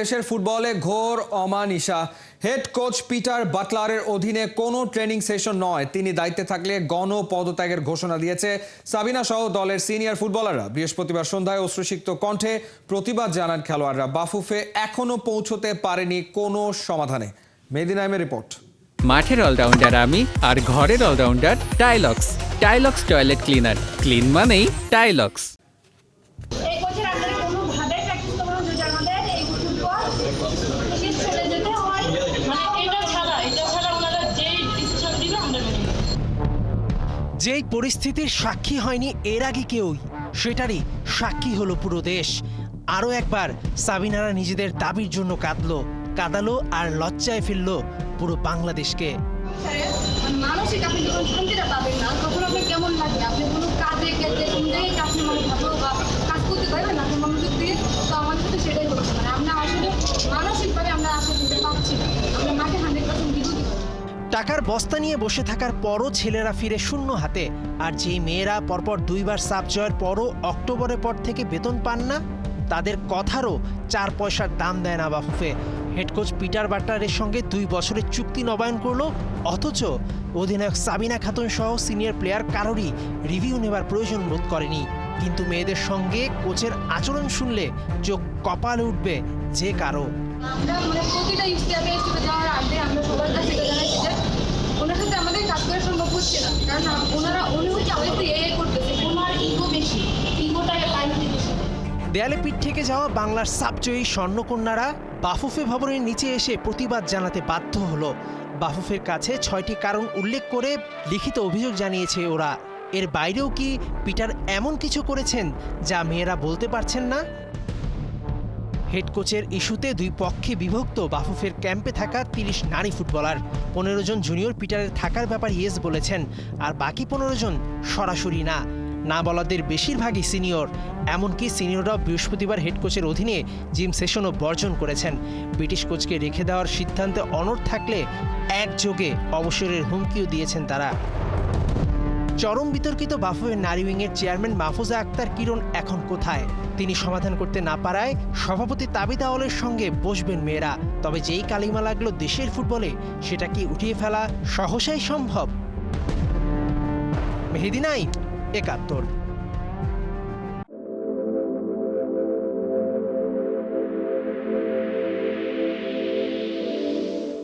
বাংলাদেশের ফুটবলে ঘোর অমানিশা। হেড কোচ পিটার বাটলারের অধীনে কোনো ট্রেনিং সেশন নয়, তিনি দায়িত্বে থাকলে গণপদত্যাগের ঘোষণা দিয়েছে সাবিনা সহ দলের সিনিয়র ফুটবলাররা। বৃহস্পতিবার সন্ধ্যায় অশ্রুসিক্ত কণ্ঠে প্রতিবাদ জানান খেলোয়াড়রা। বাফুফে এখনো পৌঁছতে পারেনি কোনো সমাধানে। মেহেদী নাইমের রিপোর্ট। মাঠের অলরাউন্ডার আমি, আর ঘরের allrounder Tilex. Tilex toilet cleaner, clean মানেই টাইলক্স। যেই পরিস্থিতির সাক্ষী হয়নি এর আগে কেউই, সেটারই সাক্ষী হলো পুরো দেশ। আরও একবার সাবিনারা নিজেদের দাবির জন্য কাঁদালো আর লজ্জায় ফেললো পুরো বাংলাদেশকে। মানসিক আপনি যখন শান্তিটা পাবেন না, তখন আপনার কেমন লাগে? আপনি কোনো কাজে গেলে আপনি মানে ভালো বা কাজ করতে পারবেন না মনোযোগ দিয়ে। তো আমাদের সাথে সেটাই হচ্ছে, মানে আমরা আসলে মানসিকভাবে আমরা আশা করতে পারছি না, আমরা মাঠে 100% বিরোধী। টাকার বস্তা নিয়ে বসে থাকার পরও ছেলেরা ফিরে শূন্য হাতে, আর যেই মেয়েরা পরপর 2 বার সাব জয়ের পরও অক্টোবরের পর থেকে বেতন পান না, তাদের কথারও 4 পয়সার দাম দেয় না বাফুফে। হেড কোচ পিটার বাটলারের সঙ্গে 2 বছরের চুক্তি নবায়ন করলো, অথচ অধিনায়ক সাবিনা খাতুন সহ সিনিয়র প্লেয়ার কারোরই রিভিউ নেবার প্রয়োজন বোধ করেনি। কিন্তু মেয়েদের সঙ্গে কোচের আচরণ শুনলে চোখ কপালে উঠবে যে কারো। আমরা মানে প্রতিটা স্টেপে যাওয়ার আগে আমরা সবার কাছে জানাচ্ছি যে ওনার সাথে আমাদের কাজ করা সম্ভব হচ্ছে না, কারণ উনি হচ্ছে আমাদের করতেছে, ওনার ইগো বেশি, ইগোটাকে পাইতে বেশি। দেয়ালে পিঠ থেকে যাওয়া বাংলার সাবজয়ী স্বর্ণকন্যারা বাফুফে ভবনের নিচে এসে প্রতিবাদ জানাতে বাধ্য হলো। বাফুফের কাছে 6টি কারণ উল্লেখ করে লিখিত অভিযোগ জানিয়েছে ওরা। এর বাইরেও কি পিটার এমন কিছু করেছেন যা মেয়েরা বলতে পারছেন না? হেড কোচের ইস্যুতে 2 পক্ষে বিভক্ত বাফুফের ক্যাম্পে থাকা 30 নারী ফুটবলার। 15 জন জুনিয়র পিটারের থাকার ব্যাপার ইয়েস বলেছেন, আর বাকি 15 জন সরাসরি না বলাদের বেশিরভাগই সিনিয়র। এমনকি সিনিয়ররাও বৃহস্পতিবার হেড কোচের অধীনে জিম সেশনও বর্জন করেছেন। ব্রিটিশ কোচকে রেখে দেওয়ার সিদ্ধান্তে অনড় থাকলে একযোগে অবসরের হুমকিও দিয়েছেন তারা। চরম বিতর্কিত বাফুফের নারী উইংয়ের চেয়ারম্যান মাহফুজা আক্তার কিরণ এখন কোথায়? তিনি সমাধান করতে না পারায় সভাপতি তাবিদ আওয়ালের সঙ্গে বসবেন মেয়েরা। তবে যেই কালিমা লাগলো দেশের ফুটবলে, সেটা কি উঠিয়ে ফেলা সহসাই সম্ভব? মেহেদী নাইম, 71।